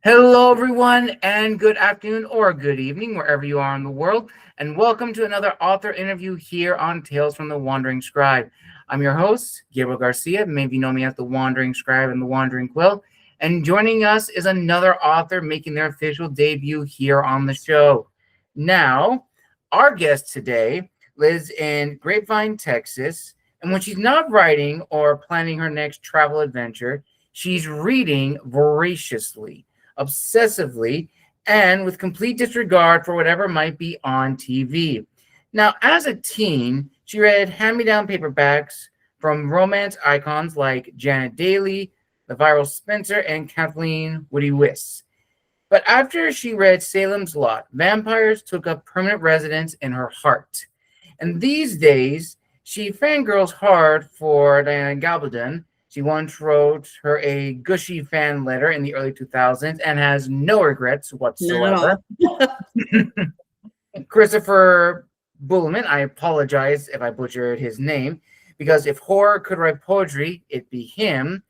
Hello, everyone, and good afternoon or good evening, wherever you are in the world, and welcome to another author interview here on Tales from the Wandering Scribe. I'm your host, Gabriel Garcia. Maybe you know me as the Wandering Scribe and the Wandering Quill. And joining us is another author making their official debut here on the show. Now, our guest today lives in Grapevine, Texas, and when she's not writing or planning her next travel adventure, she's reading voraciously, obsessively, and with complete disregard for whatever might be on TV. Now, as a teen, she read hand-me-down paperbacks from romance icons like Janet Dailey, LaVyrle Spencer, and Kathleen Woodiwiss. But after she read Salem's Lot, vampires took up permanent residence in her heart. And these days, she fangirls hard for Diana Gabaldon. She once wrote her a gushy fan letter in the early 2000s and has no regrets whatsoever. Christopher Buehlman, I apologize if I butchered his name, because if horror could write poetry, it'd be him.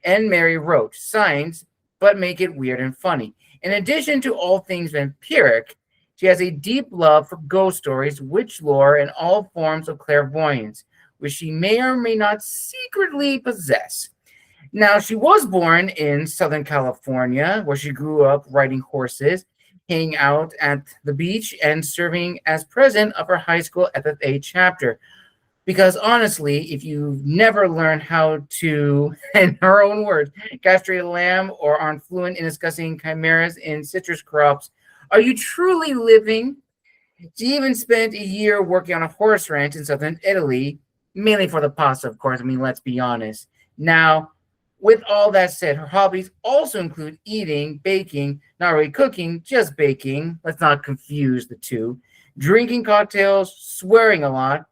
And Mary Roach, science, but make it weird and funny. In addition to all things vampiric, she has a deep love for ghost stories, witch lore, and all forms of clairvoyance, which she may or may not secretly possess. Now, she was born in Southern California, where she grew up riding horses, hanging out at the beach, and serving as president of her high school FFA chapter. Because honestly, if you've never learned how to, in her own words, castrate a lamb or aren't fluent in discussing chimeras in citrus crops, are you truly living? She even spent a year working on a horse ranch in southern Italy, mainly for the pasta, of course. I mean, let's be honest. Now, with all that said, her hobbies also include eating, baking, not really cooking, just baking. Let's not confuse the two. Drinking cocktails, swearing a lot,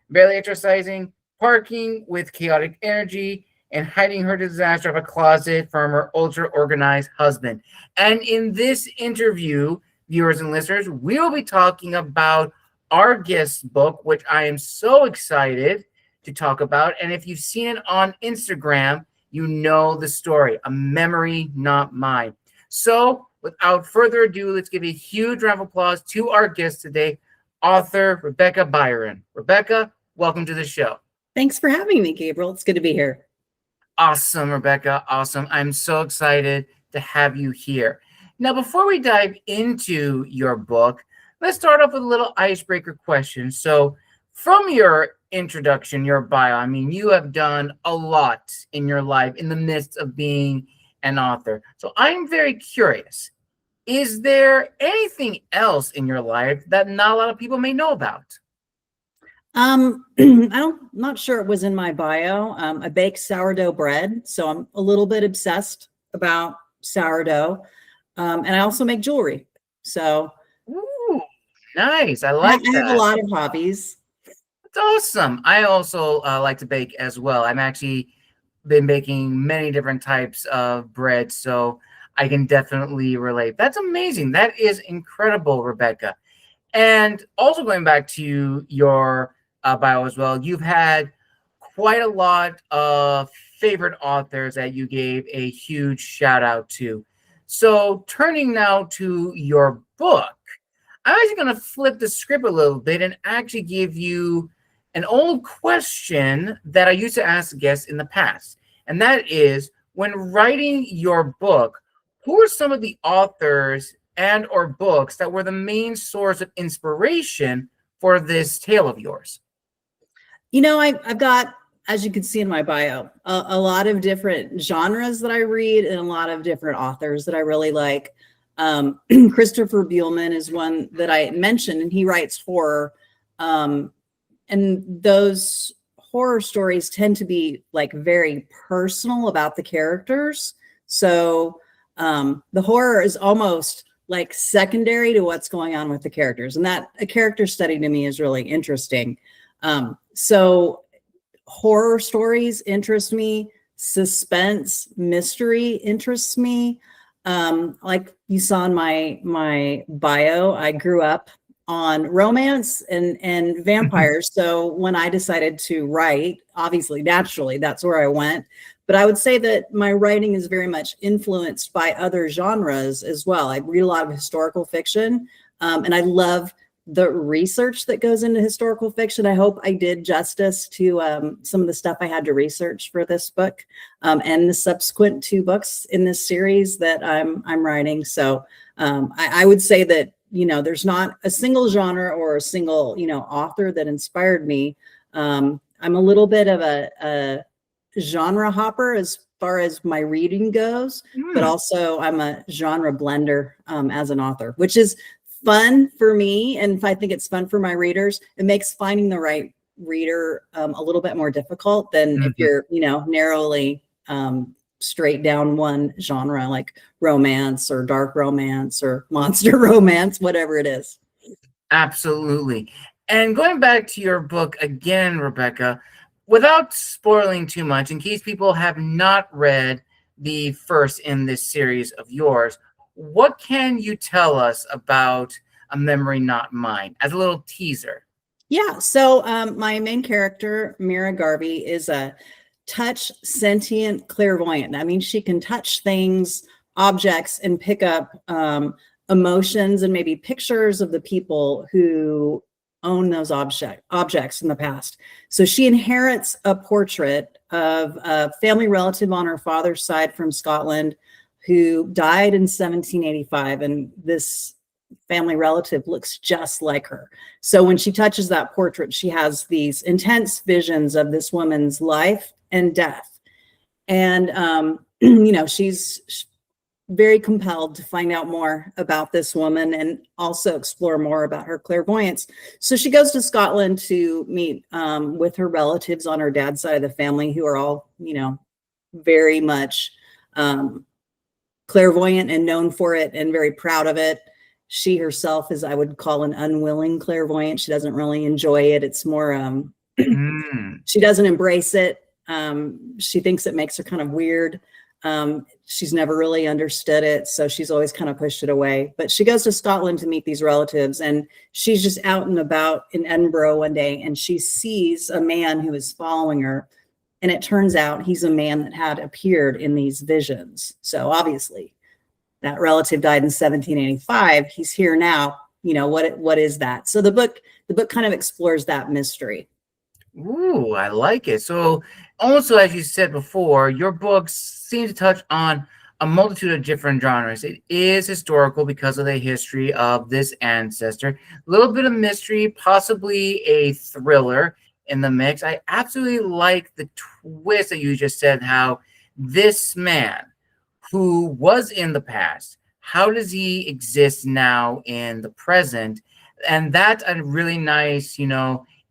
barely exercising, parking with chaotic energy, and hiding her disaster of a closet from her ultra-organized husband. And in this interview, viewers and listeners, we'll be talking about our guest's book, which I am so excited to talk about. And if you've seen it on Instagram, you know the story, A Memory Not Mine. So without further ado, let's give a huge round of applause to our guest today, author Rebecca Byron. Rebecca, welcome to the show. Thanks for having me, Gabriel. It's good to be here. Awesome, Rebecca. Awesome. I'm so excited to have you here. Now, before we dive into your book, let's start off with a little icebreaker question. So from your introduction, your bio, I mean, you have done a lot in your life in the midst of being an author. So I'm very curious. Is there anything else in your life that not a lot of people may know about? I'm not sure it was in my bio. I bake sourdough bread, so I'm a little bit obsessed about sourdough. And I also make jewelry. So ooh, nice. I like that. I have a lot of hobbies. That's awesome. I also like to bake as well. I've actually been baking many different types of bread, so I can definitely relate. That's amazing. That is incredible, Rebecca. And also going back to your bio as well, you've had quite a lot of favorite authors that you gave a huge shout out to. So turning now to your book, I'm actually going to flip the script a little bit and actually give you an old question that I used to ask guests in the past. And that is, when writing your book, who are some of the authors and or books that were the main source of inspiration for this tale of yours? You know, I've got, as you can see in my bio, a lot of different genres that I read and a lot of different authors that I really like. Christopher Buehlman is one that I mentioned, and he writes horror. And those horror stories tend to be like very personal about the characters. So the horror is almost like secondary to what's going on with the characters. And that a character study to me is really interesting. So horror stories interest me. Suspense, mystery interests me. Like you saw in my bio, I grew up on romance and vampires. So when I decided to write, obviously, naturally, that's where I went. But I would say that my writing is very much influenced by other genres as well. I read a lot of historical fiction, and I love the research that goes into historical fiction. I hope I did justice to some of the stuff I had to research for this book, and the subsequent 2 books in this series that I'm writing. So I would say that, there's not a single genre or a single, author that inspired me. I'm a little bit of a genre hopper as far as my reading goes, but also I'm a genre blender as an author, which is fun for me. And if I think it's fun for my readers, it makes finding the right reader a little bit more difficult than if you're, narrowly straight down one genre, like romance or dark romance or monster romance, whatever it is. Absolutely. And going back to your book again, Rebecca, without spoiling too much, in case people have not read the first in this series of yours, what can you tell us about A Memory Not Mine as a little teaser? Yeah. So my main character, Mira Garvey, is a touch sentient clairvoyant. That means she can touch things, objects, and pick up emotions and maybe pictures of the people who own those objects in the past. So she inherits a portrait of a family relative on her father's side from Scotland who died in 1785, and this family relative looks just like her. So when she touches that portrait, she has these intense visions of this woman's life and death. And, she's very compelled to find out more about this woman and also explore more about her clairvoyance. So she goes to Scotland to meet with her relatives on her dad's side of the family, who are all, very much clairvoyant and known for it and very proud of it. She herself is, I would call, an unwilling clairvoyant. She doesn't really enjoy it. It's more, she doesn't embrace it. She thinks it makes her kind of weird. She's never really understood it, so she's always kind of pushed it away. But she goes to Scotland to meet these relatives, and she's just out and about in Edinburgh one day, and she sees a man who is following her. And it turns out he's a man that had appeared in these visions. So obviously that relative died in 1785. He's here now. What is that? So the book kind of explores that mystery. Ooh, I like it. So also, as you said before, your books seem to touch on a multitude of different genres. It is historical because of the history of this ancestor. A little bit of mystery, possibly a thriller in the mix. I absolutely like the twist that you just said, how this man who was in the past, how does he exist now in the present? And that's a really nice,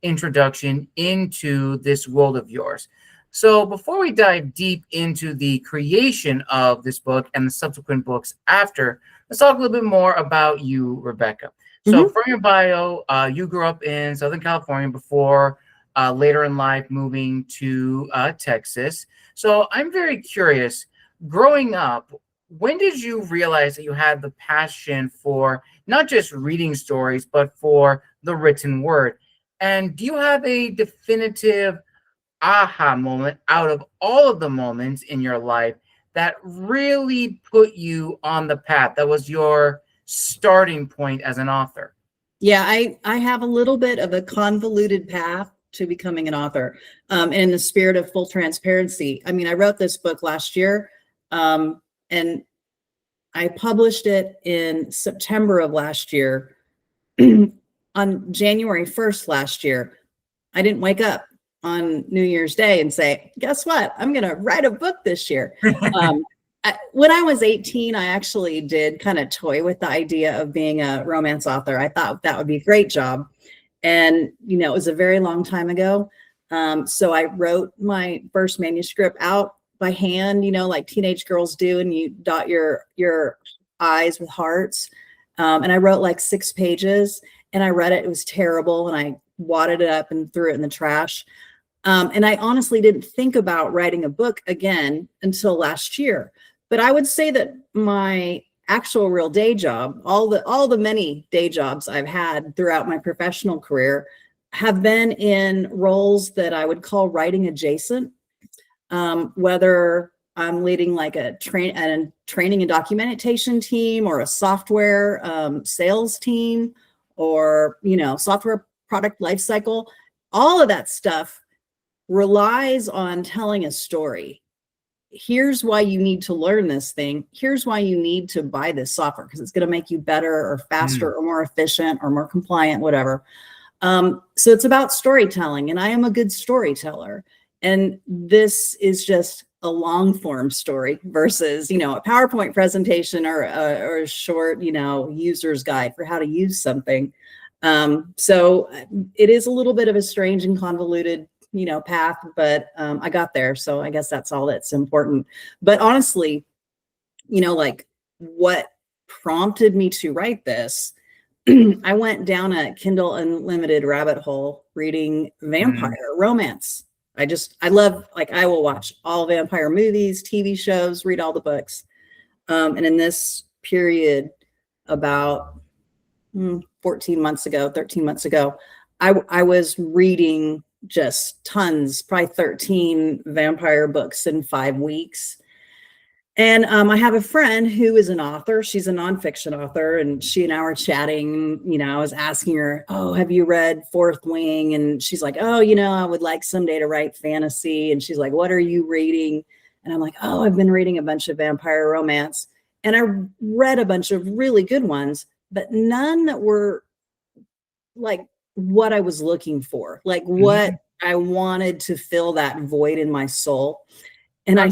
introduction into this world of yours. So before we dive deep into the creation of this book and the subsequent books after, let's talk a little bit more about you, Rebecca. So from your bio, you grew up in Southern California before later in life moving to Texas. So I'm very curious, growing up, when did you realize that you had the passion for not just reading stories, but for the written word? And do you have a definitive aha moment out of all of the moments in your life that really put you on the path, that was your starting point as an author? Yeah, I have a little bit of a convoluted path to becoming an author. In the spirit of full transparency, I mean, I wrote this book last year, and I published it in September of last year. On January 1st last year, I didn't wake up on New Year's Day and say, guess what? I'm going to write a book this year. When I was 18, I actually did kind of toy with the idea of being a romance author. I thought that would be a great job. And, it was a very long time ago. So I wrote my first manuscript out by hand, like teenage girls do, and you dot your I's with hearts. And I wrote like 6 pages. And I read it. It was terrible. And I wadded it up and threw it in the trash. And I honestly didn't think about writing a book again until last year. But I would say that my actual real day job, all the many day jobs I've had throughout my professional career, have been in roles that I would call writing adjacent. whether I'm leading like a training and documentation team, or a software sales team, or, software product lifecycle. All of that stuff relies on telling a story. Here's why you need to learn this thing. Here's why you need to buy this software, because it's going to make you better or faster or more efficient or more compliant, whatever. So it's about storytelling, and I am a good storyteller. And this is just a long form story versus, a PowerPoint presentation or a short, user's guide for how to use something. So it is a little bit of a strange and convoluted, path, but I got there. So I guess that's all that's important. But honestly, like what prompted me to write this, I went down a Kindle Unlimited rabbit hole reading vampire romance. I love, like, I will watch all vampire movies, TV shows, read all the books. And in this period, about 13 months ago, I was reading just tons, probably 13 vampire books in 5 weeks. And I have a friend who is an author. She's a nonfiction author, and she and I were chatting. I was asking her, "Oh, have you read Fourth Wing?" And she's like, "Oh, I would like someday to write fantasy." And she's like, "What are you reading?" And I'm like, "Oh, I've been reading a bunch of vampire romance." And I read a bunch of really good ones, but none that were like what I was looking for, like what I wanted to fill that void in my soul. And I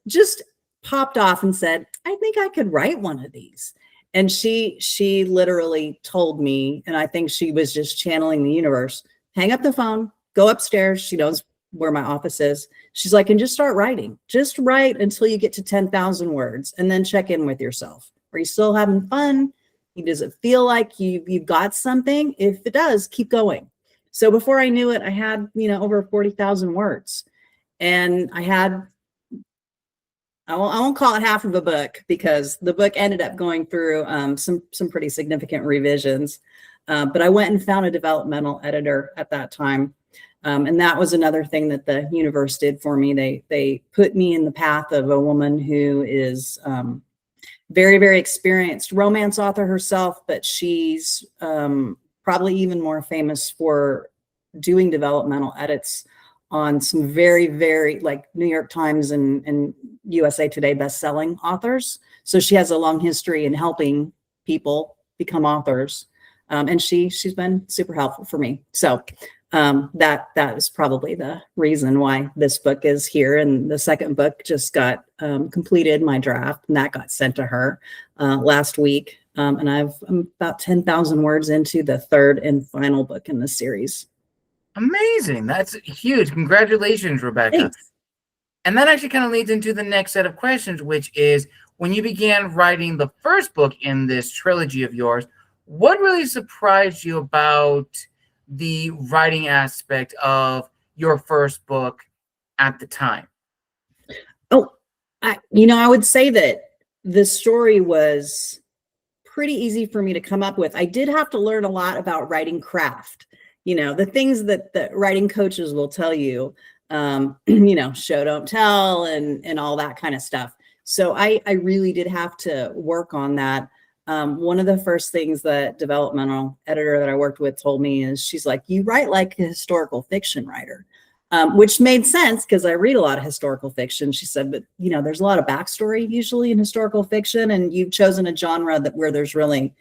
just popped off and said, "I think I could write one of these." And she literally told me, and I think she was just channeling the universe, "Hang up the phone, go upstairs." She knows where my office is. She's like, "And just start writing. Just write until you get to 10,000 words, and then check in with yourself. Are you still having fun? Does it feel like you've got something? If it does, keep going." So before I knew it, I had, over 40,000 words. And I won't call it half of a book, because the book ended up going through some pretty significant revisions. But I went and found a developmental editor at that time. And that was another thing that the universe did for me. They put me in the path of a woman who is very, very experienced romance author herself, but she's probably even more famous for doing developmental edits on some very, very, like, New York Times and USA Today best-selling authors. So she has a long history in helping people become authors. And she's been super helpful for me. So that is probably the reason why this book is here. And the second book just got completed, my draft, and that got sent to her last week. And I'm about 10,000 words into the third and final book in the series. Amazing. That's huge. Congratulations, Rebecca. Thanks. And that actually kind of leads into the next set of questions, which is, when you began writing the first book in this trilogy of yours, what really surprised you about the writing aspect of your first book at the time? Oh, I would say that the story was pretty easy for me to come up with. I did have to learn a lot about writing craft. The things that the writing coaches will tell you, show, don't tell, and all that kind of stuff. So I really did have to work on that. One of the first things that developmental editor that I worked with told me is, she's like, "You write like a historical fiction writer," which made sense because I read a lot of historical fiction. She said, "But there's a lot of backstory usually in historical fiction, and you've chosen a genre where there's really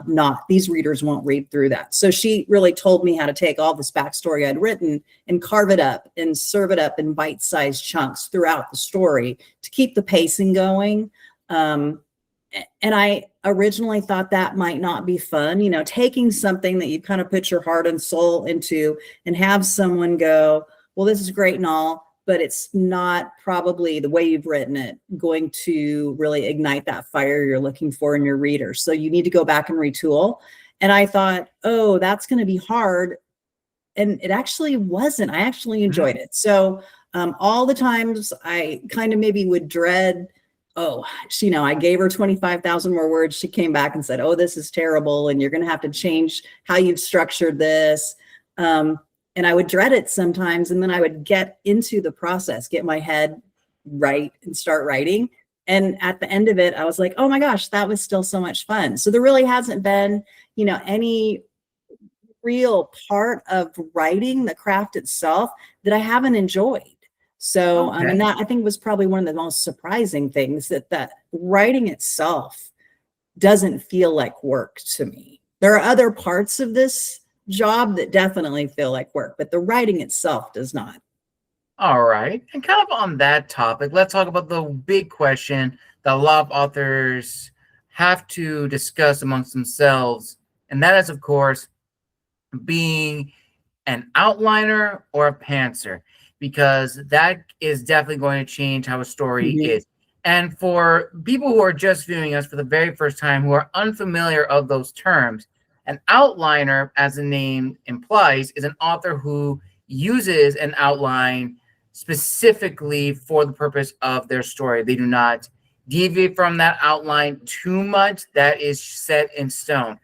not. These readers won't read through that." So she really told me how to take all this backstory I'd written and carve it up and serve it up in bite-sized chunks throughout the story to keep the pacing going. And I originally thought that might not be fun, taking something that you kind of put your heart and soul into and have someone go, "Well, this is great and all, but it's not probably the way you've written it going to really ignite that fire you're looking for in your reader. So you need to go back and retool." And I thought, "Oh, that's going to be hard." And it actually wasn't. I actually enjoyed it. So all the times I kind of maybe would dread, I gave her 25,000 more words. She came back and said, "Oh, this is terrible, and you're going to have to change how you've structured this." and I would dread it sometimes. And then I would get into the process, get my head right and start writing. And at the end of it, I was like, oh my gosh, that was still so much fun. So there really hasn't been, any real part of writing the craft itself that I haven't enjoyed. So, and that I think was probably one of the most surprising things, that writing itself doesn't feel like work to me. There are other parts of this job that definitely feel like work, but the writing itself does not. All right. And kind of on that topic, let's talk about the big question that a lot of authors have to discuss amongst themselves. And that is, of course, being an outliner or a pantser, because that is definitely going to change how a story is. And for people who are just viewing us for the very first time, who are unfamiliar of those terms, an outliner, as the name implies, is an author who uses an outline specifically for the purpose of their story. They do not deviate from that outline too much. That is set in stone.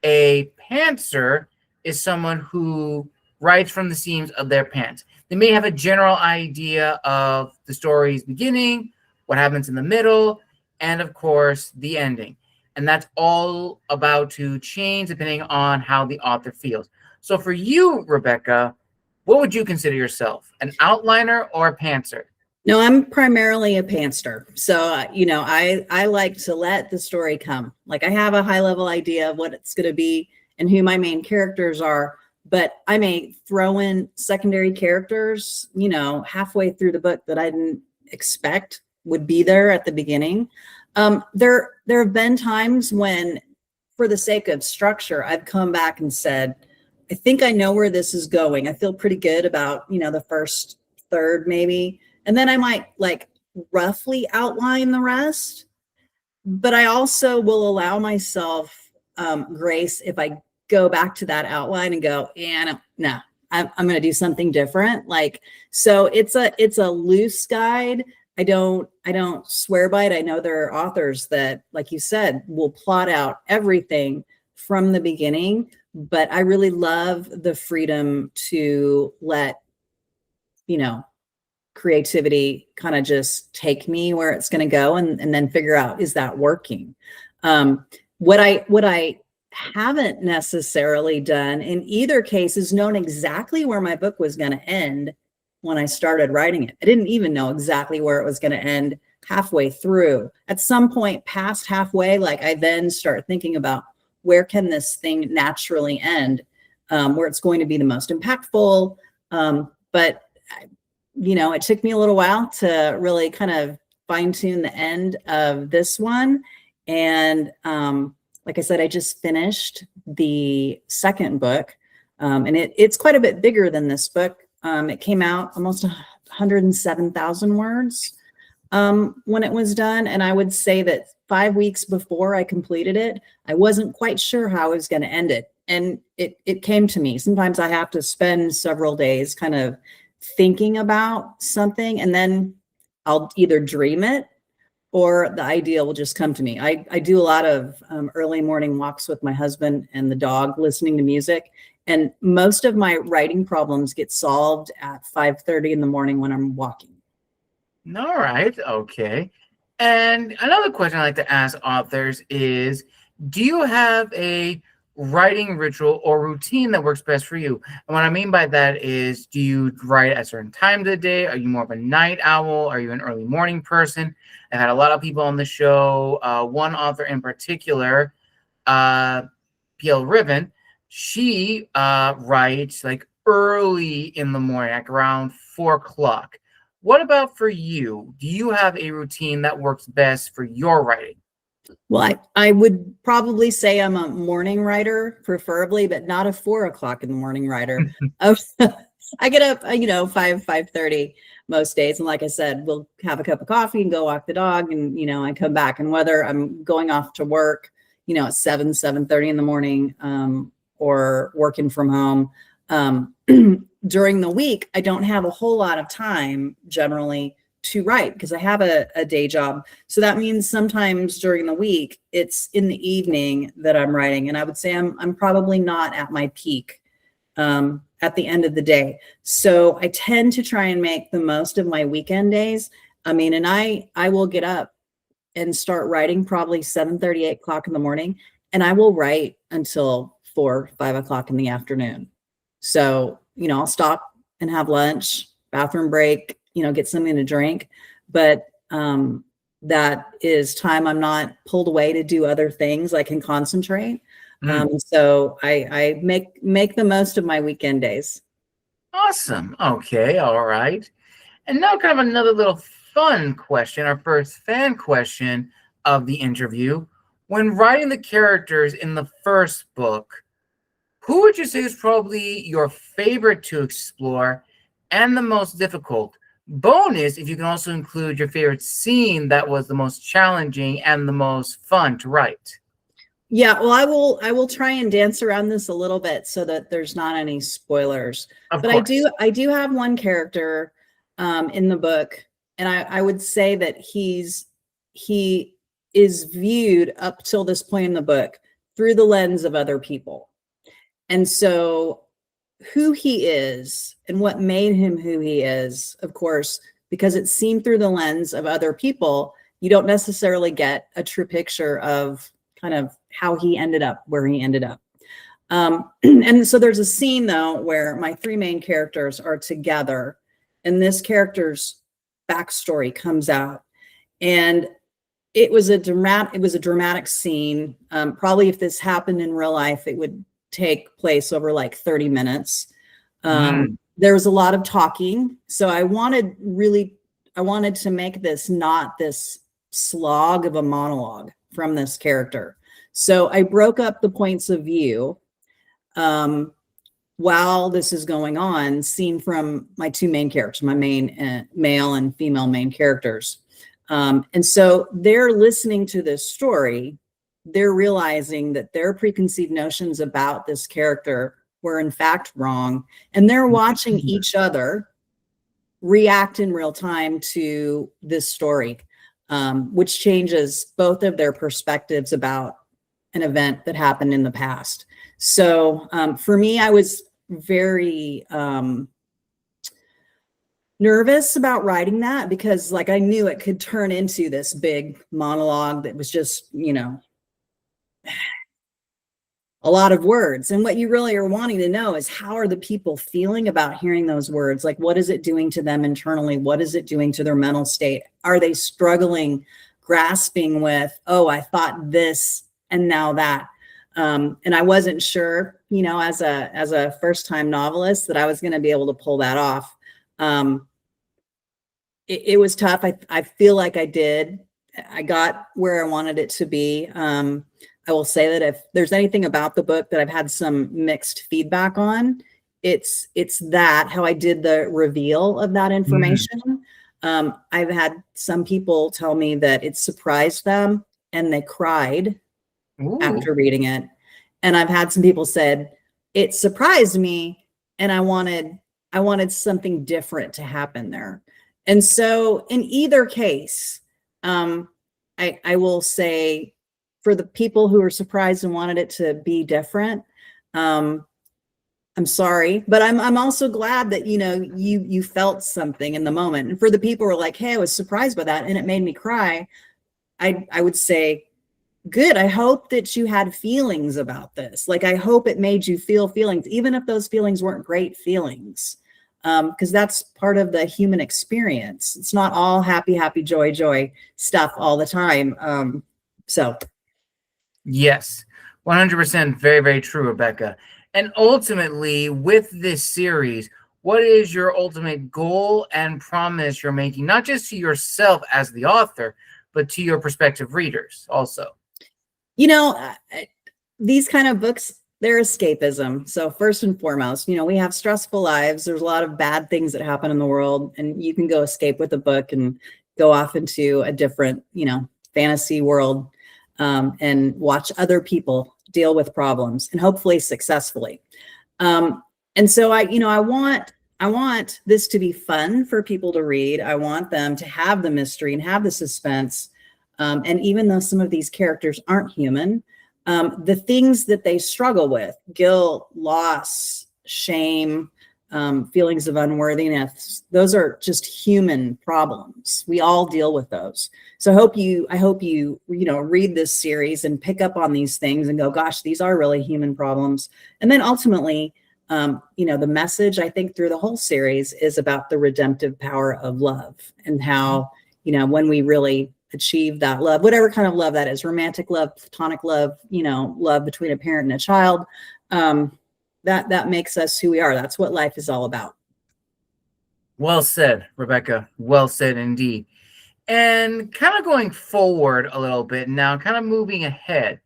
A pantser is someone who writes from the seams of their pants. They may have a general idea of the story's beginning, what happens in the middle, and of course, the ending. And that's all about to change depending on how the author feels. So for you, Rebecca, what would you consider yourself, an outliner or a pantser? No, I'm primarily a pantser. So, I like to let the story come. Like, I have a high level idea of what it's going to be and who my main characters are, but I may throw in secondary characters, halfway through the book that I didn't expect would be there at the beginning. There have been times when, for the sake of structure, I've come back and said, I think I know where this is going. I feel pretty good about, the first third maybe. And then I might roughly outline the rest. But I also will allow myself grace if I go back to that outline and go, no, I'm going to do something different. So it's a loose guide. I don't swear by it. I know there are authors that, like you said, will plot out everything from the beginning, but I really love the freedom to let, creativity kind of just take me where it's going to go, and then figure out, is that working? What I haven't necessarily done in either case is known exactly where my book was going to end when I started writing it. I didn't even know exactly where it was going to end halfway through. At some point past halfway, I then start thinking about, where can this thing naturally end, where it's going to be the most impactful. But it took me a little while to really kind of fine tune the end of this one. And like I said, I just finished the second book, and it's quite a bit bigger than this book. It came out almost 107,000 words when it was done. And I would say that 5 weeks before I completed it, I wasn't quite sure how I was going to end it. And it came to me. Sometimes I have to spend several days kind of thinking about something, and then I'll either dream it or the idea will just come to me. I do a lot of early morning walks with my husband and the dog, listening to music. And most of my writing problems get solved at 5:30 in the morning when I'm walking. All right. Okay. And another question I like to ask authors is, do you have a writing ritual or routine that works best for you? And what I mean by that is, do you write at certain times of the day? Are you more of a night owl? Are you an early morning person? I've had a lot of people on the show. One author in particular, P.L. Riven, she writes early in the morning, around 4 o'clock. What about for you? Do you have a routine that works best for your writing? Well, I would probably say I'm a morning writer, preferably, but not a 4 o'clock in the morning writer. I get up, 5:30 most days. And like I said, we'll have a cup of coffee and go walk the dog. And, I come back, and whether I'm going off to work, at 7:30 in the morning, or working from home, during the week, I don't have a whole lot of time generally to write because I have a day job. So that means sometimes during the week, it's in the evening that I'm writing. And I would say I'm probably not at my peak at the end of the day. So I tend to try and make the most of my weekend days. I mean, and I will get up and start writing probably 7:30, 8 o'clock in the morning, and I will write until 4, 5 o'clock in the afternoon. So, I'll stop and have lunch, bathroom break, get something to drink. But that is time I'm not pulled away to do other things. I can concentrate. So I make the most of my weekend days. Awesome. Okay. All right. And now kind of another little fun question, our first fan question of the interview. When writing the characters in the first book, who would you say is probably your favorite to explore and the most difficult? Bonus, if you can also include your favorite scene that was the most challenging and the most fun to write. Yeah, well, I will try and dance around this a little bit so that there's not any spoilers. Of But course. I do have one character in the book, and I would say that he is viewed up till this point in the book through the lens of other people. And so who he is and what made him who he is, of course, because it's seen through the lens of other people, you don't necessarily get a true picture of kind of how he ended up where he ended up. And so there's a scene, though, where my three main characters are together, and this character's backstory comes out. And it was a dramatic scene. Probably if this happened in real life, it would take place over like 30 minutes. There was a lot of talking. So I wanted to make this not this slog of a monologue from this character. So I broke up the points of view while this is going on, seen from my two main characters, my main male and female main characters. And so they're listening to this story. They're realizing that their preconceived notions about this character were in fact wrong. And they're watching each other react in real time to this story, which changes both of their perspectives about an event that happened in the past. So for me, I was very nervous about writing that because I knew it could turn into this big monologue that was just, a lot of words. And what you really are wanting to know is how are the people feeling about hearing those words? Like, what is it doing to them internally? What is it doing to their mental state? Are they struggling, grasping with, oh, I thought this and now that? And I wasn't sure, as a first-time novelist that I was going to be able to pull that off. It was tough. I feel like I did. I got where I wanted it to be. I will say that if there's anything about the book that I've had some mixed feedback on, it's that how I did the reveal of that information. I've had some people tell me that it surprised them and they cried after reading it. And I've had some people said it surprised me and I wanted something different to happen there. And so in either case, I will say, for the people who were surprised and wanted it to be different, I'm sorry, but I'm also glad that, you felt something in the moment. And for the people who were like, hey, I was surprised by that and it made me cry, I would say, good. I hope that you had feelings about this. I hope it made you feel feelings, even if those feelings weren't great feelings, because that's part of the human experience. It's not all happy, happy, joy stuff all the time. So. Yes, 100%. Very, very true, Rebecca. And ultimately, with this series, what is your ultimate goal and promise you're making, not just to yourself as the author, but to your prospective readers also? These kind of books, they're escapism. So first and foremost, we have stressful lives. There's a lot of bad things that happen in the world, and you can go escape with a book and go off into a different, fantasy world. And watch other people deal with problems and hopefully successfully. And so I want this to be fun for people to read. I want them to have the mystery and have the suspense. And even though some of these characters aren't human, the things that they struggle with, guilt, loss, shame, feelings of unworthiness. Those are just human problems. We all deal with those. So I hope you read this series and pick up on these things and go, gosh, these are really human problems. And then ultimately, the message I think through the whole series is about the redemptive power of love and how, when we really achieve that love, whatever kind of love that is, romantic love, platonic love, love between a parent and a child, that makes us who we are. That's what life is all about. Well said, Rebecca. Well said indeed. And kind of going forward a little bit now, kind of moving ahead.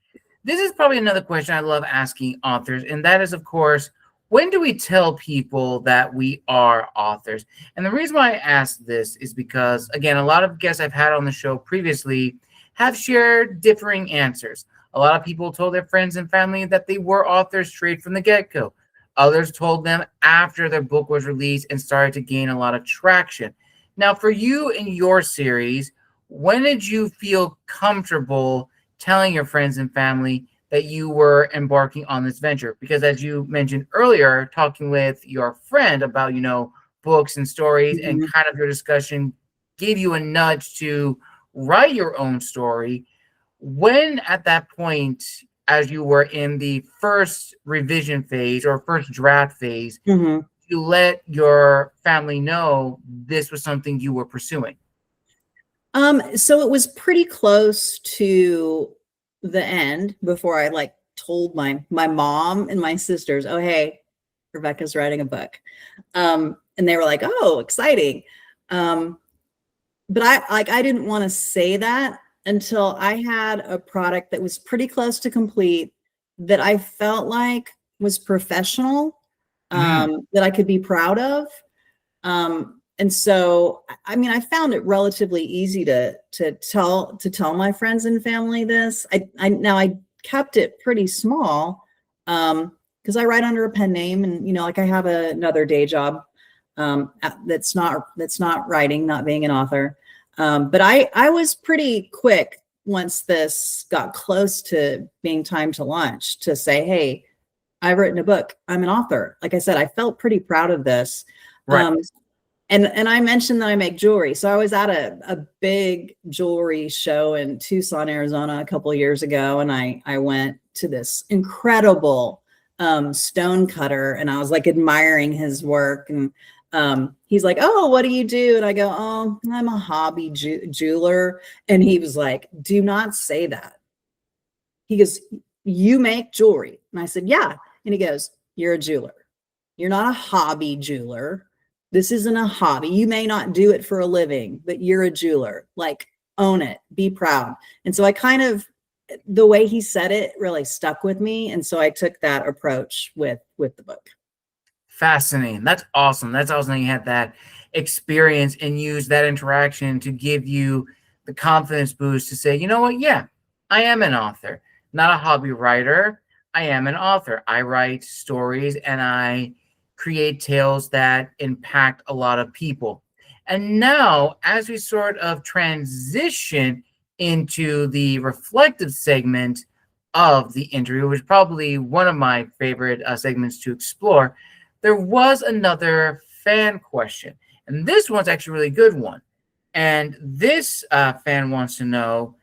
This is probably another question I love asking authors, and that is, of course, when do we tell people that we are authors? And the reason why I ask this is because, again, a lot of guests I've had on the show previously have shared differing answers. A lot of people told their friends and family that they were authors straight from the get-go. Others told them after their book was released and started to gain a lot of traction. Now, for you in your series, when did you feel comfortable telling your friends and family that you were embarking on this venture? Because as you mentioned earlier, talking with your friend about, books and stories, and kind of your discussion gave you a nudge to write your own story. When at that point, as you were in the first revision phase or first draft phase, you let your family know this was something you were pursuing? So it was pretty close to the end before I told my mom and my sisters, oh, hey, Rebecca's writing a book. And they were like, oh, exciting. But I didn't want to say that until I had a product that was pretty close to complete, that I felt like was professional, that I could be proud of. And so, I found it relatively easy to tell my friends and family this. I kept it pretty small, because I write under a pen name, and I have another day job that's not writing, not being an author. But I was pretty quick once this got close to being time to launch to say, hey, I've written a book. I'm an author. Like I said, I felt pretty proud of this. Right. And I mentioned that I make jewelry. So I was at a big jewelry show in Tucson, Arizona a couple of years ago. And I went to this incredible stone cutter, and I was admiring his work. And he's like, oh, what do you do? And I go, oh, I'm a hobby jeweler. And he was like, do not say that. He goes, you make jewelry? And I said, yeah. And he goes, you're a jeweler. You're not a hobby jeweler. This isn't a hobby. You may not do it for a living, but you're a jeweler. Own it, be proud. And so I the way he said it really stuck with me. And so I took that approach with the book. Fascinating. That's awesome. That's awesome that you had that experience and use that interaction to give you the confidence boost to say, you know what? Yeah, I am an author, not a hobby writer. I am an author. I write stories and I create tales that impact a lot of people. And now, as we sort of transition into the reflective segment of the interview, which is probably one of my favorite segments to explore, there was another fan question. And this one's actually a really good one. And this fan wants to know,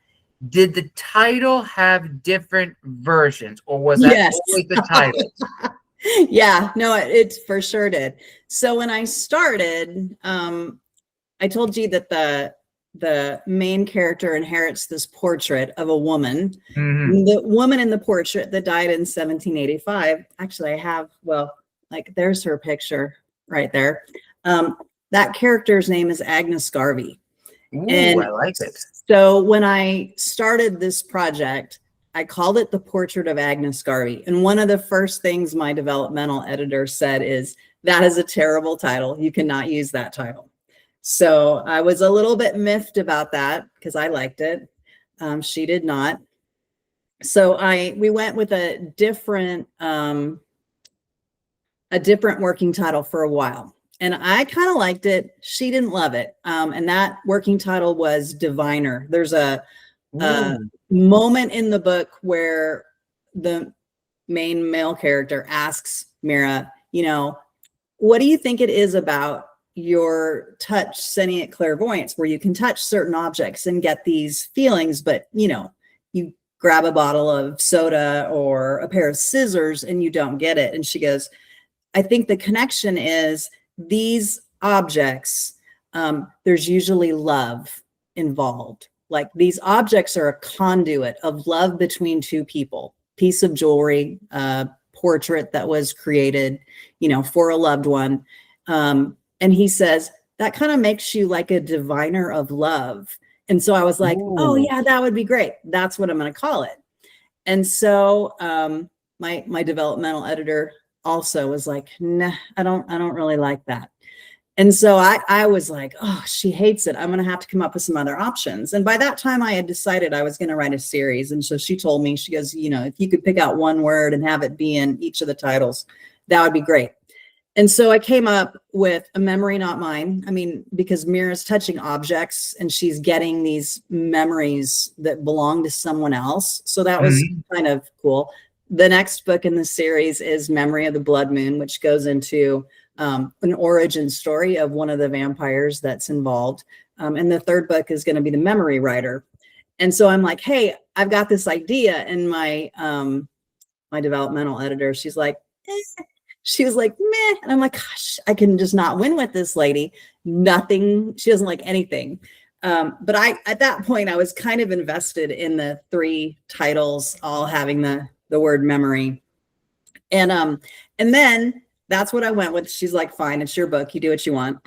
did the title have different versions, or was that always the title? Yeah, no, it for sure did. So when I started, I told you that the main character inherits this portrait of a woman. The woman in the portrait that died in 1785. Actually, I have, there's her picture right there. That character's name is Agnes Garvey. Ooh, and I like it. So when I started this project, I called it The Portrait of Agnes Garvey. And one of the first things my developmental editor said is, that is a terrible title. You cannot use that title. So I was a little bit miffed about that because I liked it. She did not. So we went with a different working title for a while. And I kind of liked it. She didn't love it. And that working title was Diviner. There's a moment in the book where the main male character asks Mira, you know, what do you think it is about your touch sentient clairvoyance where you can touch certain objects and get these feelings, but you know, you grab a bottle of soda or a pair of scissors and you don't get it? And she goes, I think the connection is these objects, there's usually love involved. Like these objects are a conduit of love between two people. Piece of jewelry, portrait that was created, you know, for a loved one. And he says, that kind of makes you like a diviner of love. And so I was like, oh yeah, that would be great. That's what I'm going to call it. And so my developmental editor also was like, nah, I don't really like that. And so I was like, oh, she hates it. I'm going to have to come up with some other options. And by that time I had decided I was going to write a series. And so she told me, she goes, you know, if you could pick out one word and have it be in each of the titles, that would be great. And so I came up with A Memory Not Mine. I mean, because Mira's touching objects and she's getting these memories that belong to someone else. So that was kind of cool. The next book in the series is Memory of the Blood Moon, which goes into an origin story of one of the vampires that's involved. And the third book is going to be The Memory Writer. And so I'm like, hey, I've got this idea. And my developmental editor, she's like, she was like, meh. And I'm like, gosh, I can just not win with this lady. Nothing. She doesn't like anything. But at that point, I was kind of invested in the 3 titles, all having the word memory. And then that's what I went with. She's like, fine, it's your book. You do what you want.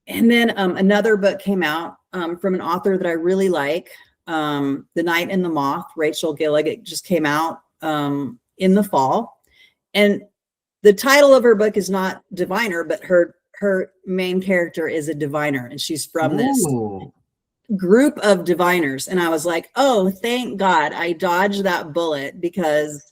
And then another book came out from an author that I really like, The Night and the Moth, Rachel Gillig. It just came out in the fall. And the title of her book is not diviner, but her main character is a diviner. And she's from this group of diviners. And I was like, oh, thank God I dodged that bullet, because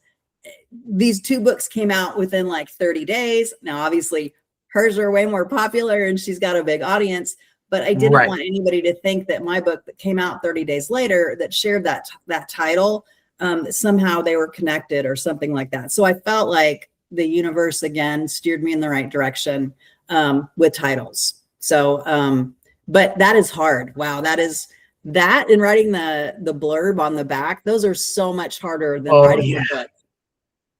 these 2 books came out within like 30 days. Now, obviously, hers are way more popular and she's got a big audience, but I didn't want anybody to think that my book that came out 30 days later that shared that title, that somehow they were connected or something like that. So I felt like the universe again steered me in the right direction with titles. So, but that is hard. Wow. That and writing the blurb on the back, those are so much harder than writing a book.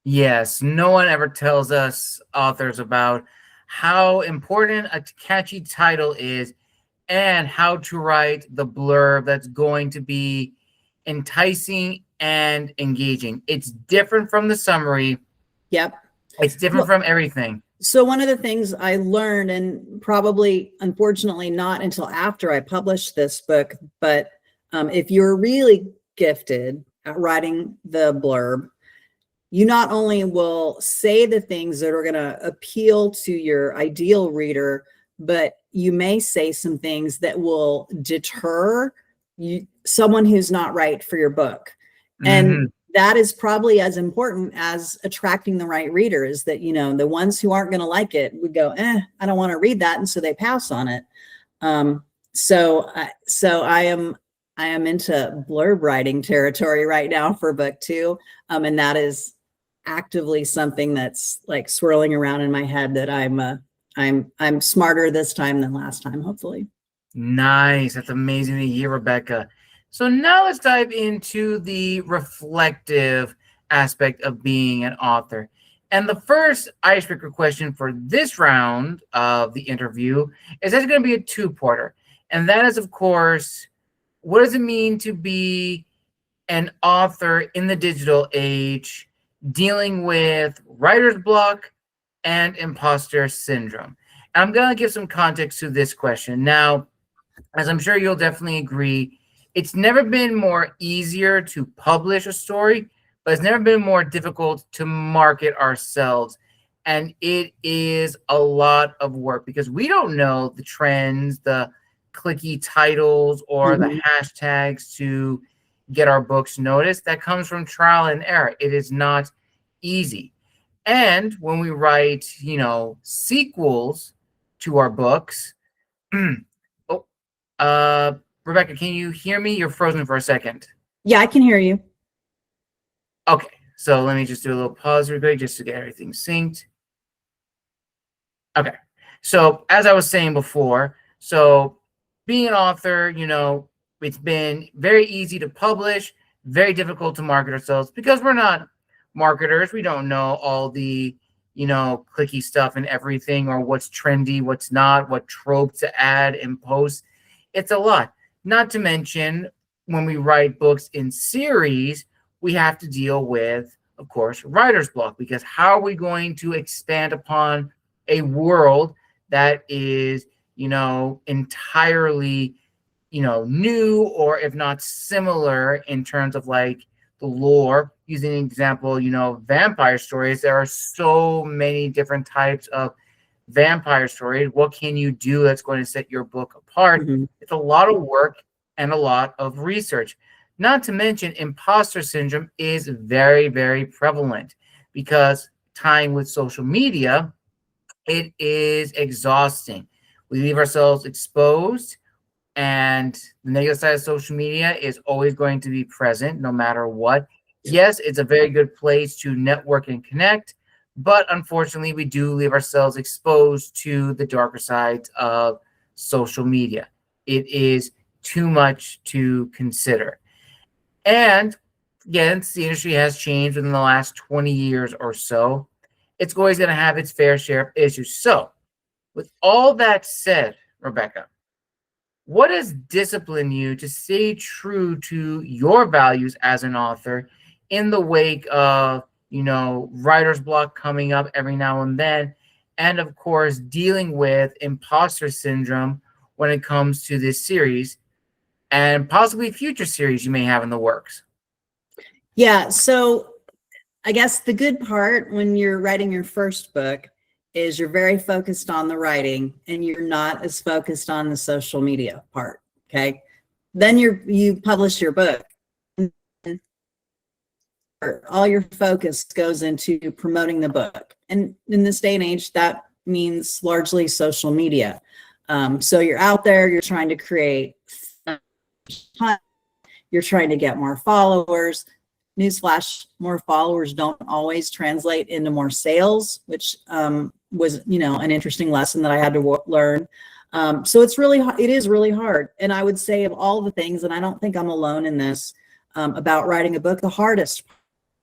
Yes, no one ever tells us authors about how important a catchy title is and how to write the blurb that's going to be enticing and engaging. It's different from the summary. Yep. It's different from everything. So one of the things I learned, and probably unfortunately not until after I published this book, but if you're really gifted at writing the blurb, you not only will say the things that are going to appeal to your ideal reader, but you may say some things that will deter someone who's not right for your book. And that is probably as important as attracting the right reader, is that, you know, the ones who aren't going to like it would go, I don't want to read that. And so they pass on it. So I am into blurb writing territory right now for book 2. And that is actively something that's like swirling around in my head, that I'm smarter this time than last time, hopefully. Nice. That's amazing to hear, Rebecca. So now let's dive into the reflective aspect of being an author. And the first icebreaker question for this round of the interview is going to be a 2-parter. And that is, of course, what does it mean to be an author in the digital age, dealing with writer's block and imposter syndrome? And I'm going to give some context to this question. Now, as I'm sure you'll definitely agree, it's never been more easier to publish a story, but it's never been more difficult to market ourselves. And it is a lot of work because we don't know the trends, the clicky titles, or the hashtags to get our books noticed. That comes from trial and error. It is not easy. And when we write, sequels to our books, Rebecca, can you hear me? You're frozen for a second. Yeah, I can hear you. Okay, so let me just do a little pause real quick just to get everything synced. Okay. So as I was saying before, so being an author, it's been very easy to publish, very difficult to market ourselves because we're not marketers. We don't know all the, clicky stuff and everything, or what's trendy, what's not, what trope to add and post. It's a lot. Not to mention, when we write books in series, we have to deal with, of course, writer's block, because how are we going to expand upon a world that is, entirely, new, or if not similar in terms of like the lore. Using an example, vampire stories, there are so many different types of vampire stories. What can you do that's going to set your book apart? Mm-hmm. It's a lot of work and a lot of research. Not to mention, imposter syndrome is very, very prevalent because tying with social media, it is exhausting. We leave ourselves exposed, and the negative side of social media is always going to be present no matter what. Yes, it's a very good place to network and connect, but unfortunately, we do leave ourselves exposed to the darker sides of social media. It is too much to consider. And again, the industry has changed within the last 20 years or so. It's always going to have its fair share of issues. So, with all that said, Rebecca, what has disciplined you to stay true to your values as an author in the wake of, writer's block coming up every now and then, and of course, dealing with imposter syndrome when it comes to this series and possibly future series you may have in the works? Yeah, so I guess the good part when you're writing your first book is you're very focused on the writing and you're not as focused on the social media part. Okay. Then you publish your book. All your focus goes into promoting the book. And in this day and age, that means largely social media. So you're out there, you're trying to create, you're trying to get more followers. Newsflash, more followers don't always translate into more sales, which was, an interesting lesson that I had to learn. So it is really hard. And I would say of all the things, and I don't think I'm alone in this, about writing a book, the hardest.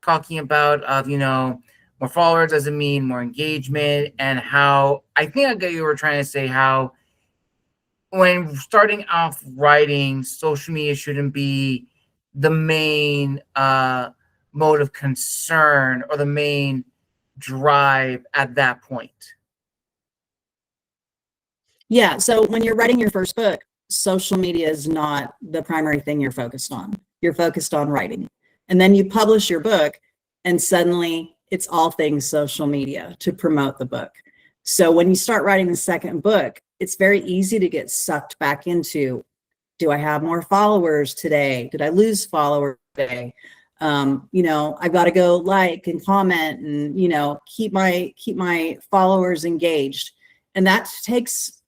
Talking about, more followers doesn't mean more engagement, and how, I think I get you were trying to say how when starting off writing, social media shouldn't be the main mode of concern or the main drive at that point. Yeah, so when you're writing your first book, social media is not the primary thing you're focused on. You're focused on writing. And then you publish your book, and suddenly it's all things social media to promote the book. So when you start writing the second book, it's very easy to get sucked back into, do I have more followers today? Did I lose followers today? I've got to go like and comment and, keep my followers engaged. And that takes,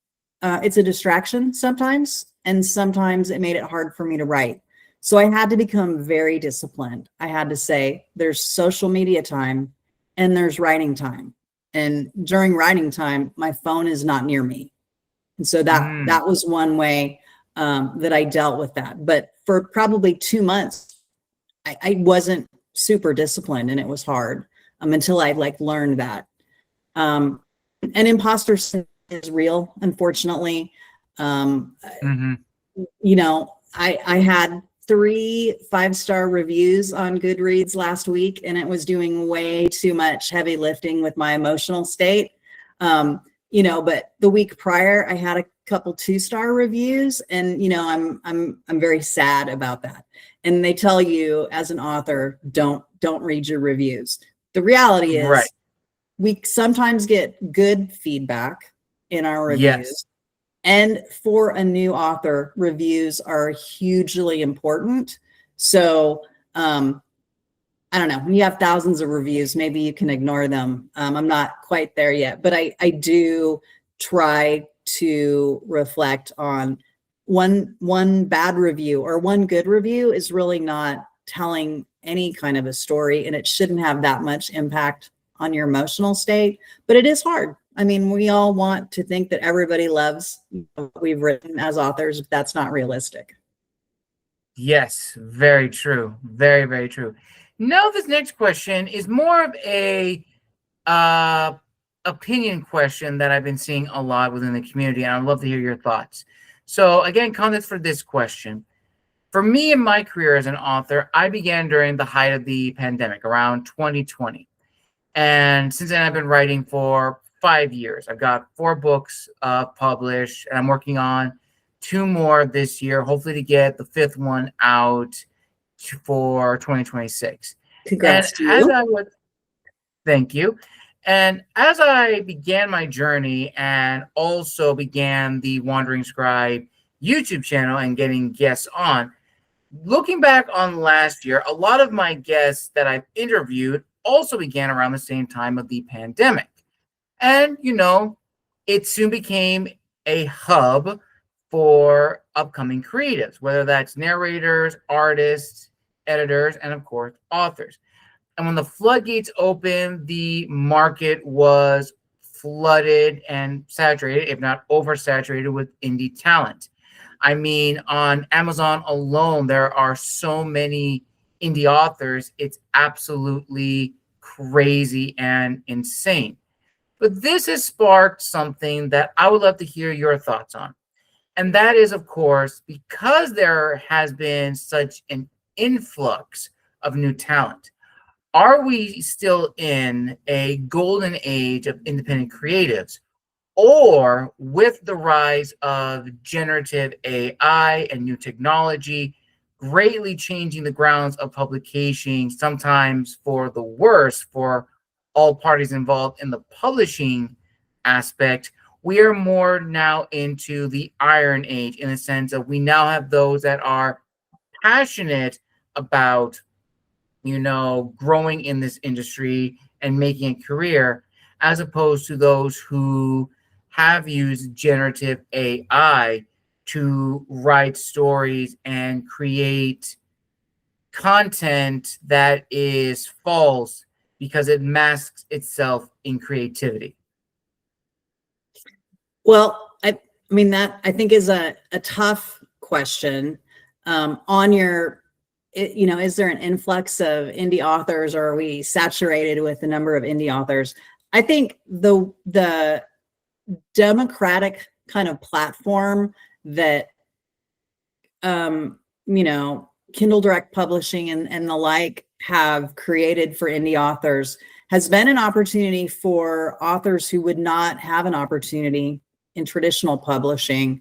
it's a distraction sometimes. And sometimes it made it hard for me to write. So I had to become very disciplined. I had to say there's social media time and there's writing time. And during writing time, my phone is not near me. And so that was one way that I dealt with that. But for probably 2 months, I wasn't super disciplined, and it was hard until I learned that. And imposter syndrome is real, unfortunately. I had 3 5-star reviews on Goodreads last week, and it was doing way too much heavy lifting with my emotional state. But the week prior, I had a couple 2-star reviews, and I'm very sad about that. And they tell you as an author, don't read your reviews. The reality is, right, we sometimes get good feedback in our reviews. Yes. And for a new author, reviews are hugely important. So I don't know, when you have thousands of reviews, maybe you can ignore them. I'm not quite there yet, but I do try to reflect on one bad review or one good review is really not telling any kind of a story, and it shouldn't have that much impact on your emotional state, but it is hard. I mean, we all want to think that everybody loves what we've written as authors, but that's not realistic. Yes, very true. Very, very true. Now, this next question is more of a opinion question that I've been seeing a lot within the community, and I'd love to hear your thoughts. So, again, context for this question. For me in my career as an author, I began during the height of the pandemic, around 2020. And since then, I've been writing for 5 years. I've got 4 books published, and I'm working on 2 more this year, hopefully to get the 5th one out for 2026. Congrats And to as you. I would, thank you. And as I began my journey and also began the Wandering Scribe YouTube channel and getting guests on, looking back on last year, a lot of my guests that I've interviewed also began around the same time of the pandemic. And, it soon became a hub for upcoming creatives, whether that's narrators, artists, editors, and of course, authors. And when the floodgates opened, the market was flooded and saturated, if not oversaturated, with indie talent. I mean, on Amazon alone, there are so many indie authors. It's absolutely crazy and insane. But this has sparked something that I would love to hear your thoughts on. And that is, of course, because there has been such an influx of new talent. Are we still in a golden age of independent creatives? Or with the rise of generative AI and new technology, greatly changing the grounds of publication, sometimes for the worse for all parties involved in the publishing aspect, we are more now into the Iron Age in the sense of we now have those that are passionate about, growing in this industry and making a career, as opposed to those who have used generative AI to write stories and create content that is false because it masks itself in creativity. Well, I mean, that I think is a tough question. On your, is there an influx of indie authors, or are we saturated with the number of indie authors? I think the democratic kind of platform that, Kindle Direct Publishing and the like have created for indie authors has been an opportunity for authors who would not have an opportunity in traditional publishing,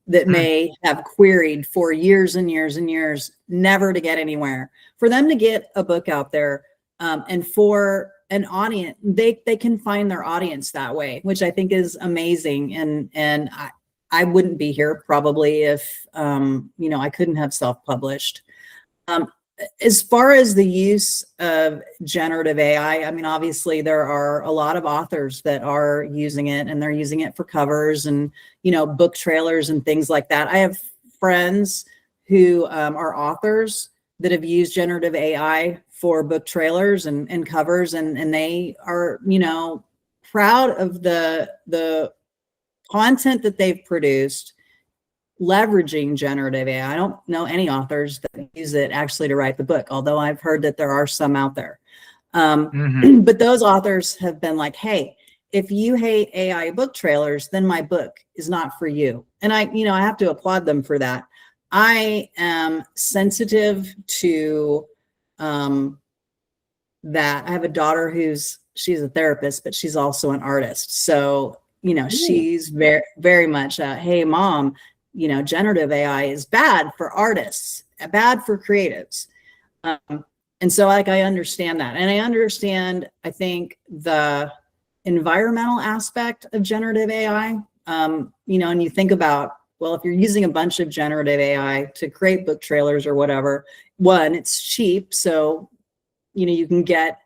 that may have queried for years and years and years, never to get anywhere. For them to get a book out there, and for an audience, they can find their audience that way, which I think is amazing. And I wouldn't be here probably if, I couldn't have self-published. As far as the use of generative AI, I mean, obviously there are a lot of authors that are using it, and they're using it for covers and, book trailers and things like that. I have friends who are authors that have used generative AI for book trailers and covers, and they are, proud of the content that they've produced leveraging generative AI. I don't know any authors that use it actually to write the book, although I've heard that there are some out there. But those authors have been like, hey, if you hate AI book trailers, then my book is not for you. And I have to applaud them for that. I am sensitive to that. I have a daughter she's a therapist, but she's also an artist. So, she's very, very much, hey, mom, generative AI is bad for artists, bad for creatives. And so I understand that. And I understand, I think, the environmental aspect of generative AI. And you think about, well, if you're using a bunch of generative AI to create book trailers or whatever, one, it's cheap. So, you can get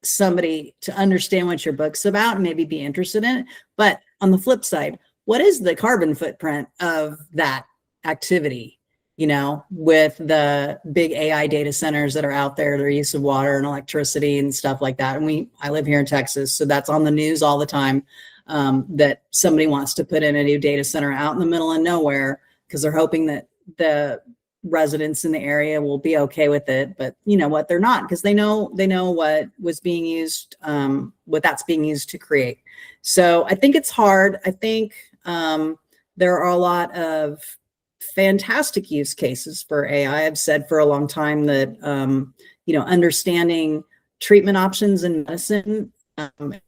somebody to understand what your book's about and maybe be interested in it. But on the flip side, what is the carbon footprint of that activity, with the big AI data centers that are out there, their use of water and electricity and stuff like that? And I live here in Texas, so that's on the news all the time. that somebody wants to put in a new data center out in the middle of nowhere because they're hoping that the residents in the area will be okay with it. But you know what, they're not, because they know what was being used, what that's being used to create. So I think it's hard. I think there are a lot of fantastic use cases for AI. I've said for a long time that, you know, understanding treatment options in medicine,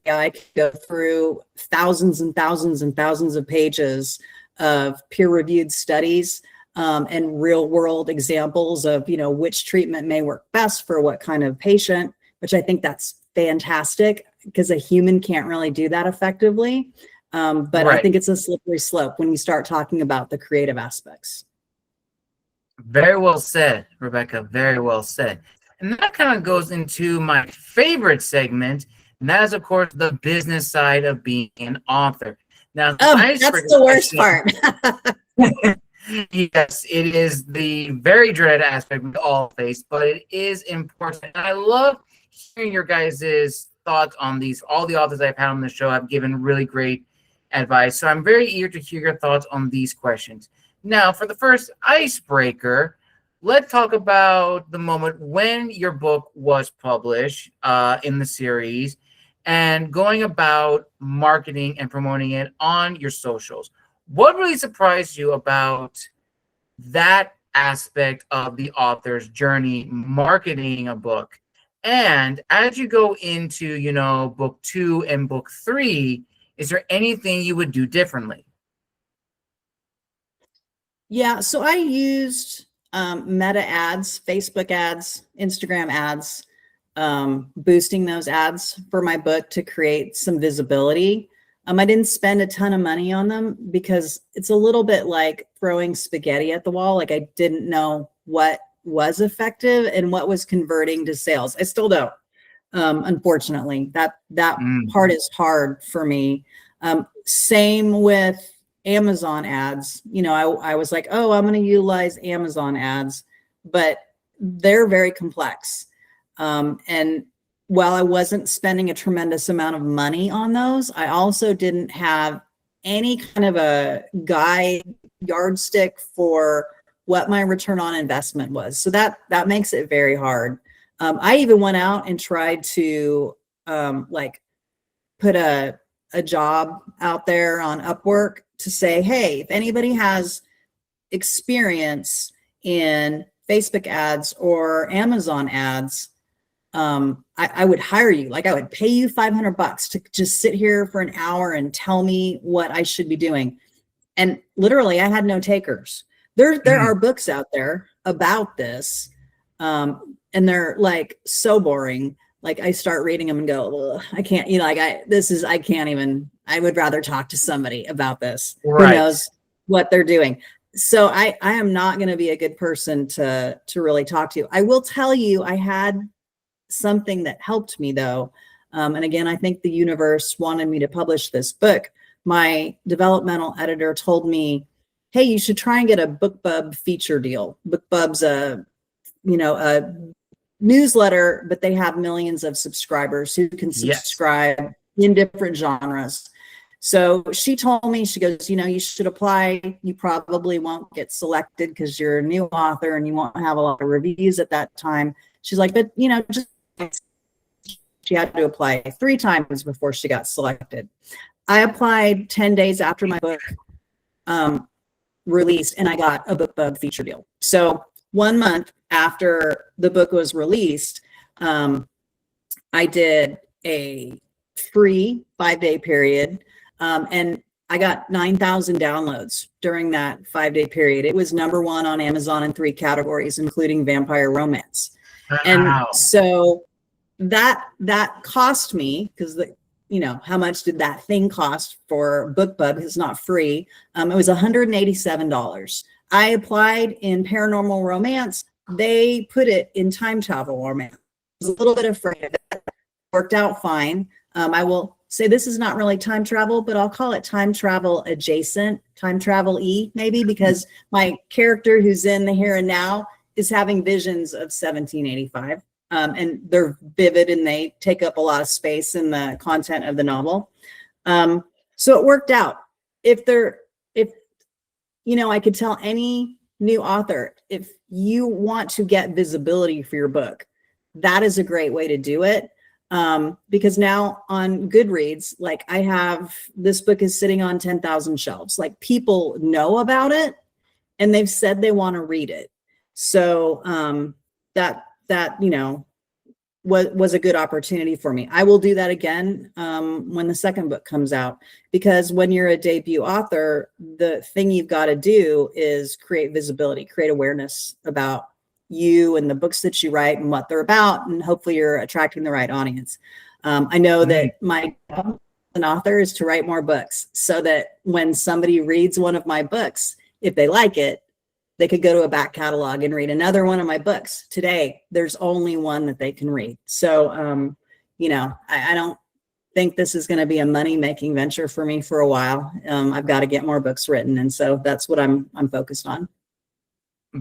AI can go through thousands and thousands and thousands of pages of peer-reviewed studies and real-world examples of, you know, which treatment may work best for what kind of patient, which I think that's fantastic because a human can't really do that effectively. But Right. I think it's a slippery slope when you start talking about the creative aspects. Very well said, Rebecca. Very well said. And that kind of goes into my favorite segment, and that is, of course, the business side of being an author. Now, Oh, that's the worst part. Yes, it is the very dreaded aspect we all face, but it is important. And I love hearing your guys' thoughts on these. All the authors I've had on the show have given really great advice. So I'm very eager to hear your thoughts on these questions. Now, for the first icebreaker, let's talk about the moment when your book was published in the series and going about marketing and promoting it on your socials. What really surprised you about that aspect of the author's journey marketing a book? And as you go into, you know, book 2 and book 3, is there anything you would do differently? Yeah, so I used Meta ads, Facebook ads, Instagram ads, boosting those ads for my book to create some visibility. I didn't spend a ton of money on them because it's a little bit like throwing spaghetti at the wall. Like I didn't know what was effective and what was converting to sales. I still don't. Unfortunately, that part is hard for me. Same with Amazon ads. You know, I was like, oh, I'm going to utilize Amazon ads, but they're very complex. And while I wasn't spending a tremendous amount of money on those, I also didn't have any kind of a guide yardstick for what my return on investment was. So that makes it very hard. I even went out and tried to like put a job out there on Upwork to say, hey, if anybody has experience in Facebook ads or Amazon ads, I would hire you. Like I would pay you $500 to just sit here for an hour and tell me what I should be doing. And literally I had no takers. There are books out there about this. And they're like so boring. Like I start reading them and go, I can't, you know, like I can't even, I would rather talk to somebody about this who knows what they're doing. So I am not going to be a good person to really talk to. I will tell you, I had something that helped me though. And again, I think the universe wanted me to publish this book. My developmental editor told me, hey, you should try and get a BookBub feature deal. BookBub's a newsletter, but they have millions of subscribers who can subscribe in different genres. So she told me, she goes, you know, you should apply. You probably won't get selected because you're a new author and you won't have a lot of reviews at that time. She's like, but you know, just she had to apply 3 times before she got selected. I applied 10 days after my book released and I got a BookBub feature deal. So 1 month after the book was released, I did a free 5-day period. And I got 9,000 downloads during that 5-day period. It was #1 on Amazon in 3 categories, including vampire romance. Wow. And so that cost me, because you know, how much did that thing cost for BookBub? It's not free. It was $187. I applied in paranormal romance. They put it in time travel romance. I was a little bit afraid of it. Worked out fine. I will say this is not really time travel, but I'll call it time travel adjacent, time travel-y maybe, because my character who's in the here and now is having visions of 1785. And they're vivid and they take up a lot of space in the content of the novel. So it worked out. If I could tell any new author, if you want to get visibility for your book, that is a great way to do it. Because now on Goodreads, like this book is sitting on 10,000 shelves. Like people know about it and they've said they want to read it. So that was a good opportunity for me. I will do that again when the second book comes out, because when you're a debut author, the thing you've got to do is create visibility, create awareness about you and the books that you write and what they're about, and hopefully you're attracting the right audience. I know that my job as an author is to write more books, so that when somebody reads one of my books, if they like it, they could go to a back catalog and read another one of my books. Today, there's only one that they can read. So, I don't think this is going to be a money-making venture for me for a while. I've got to get more books written, and so that's what I'm focused on.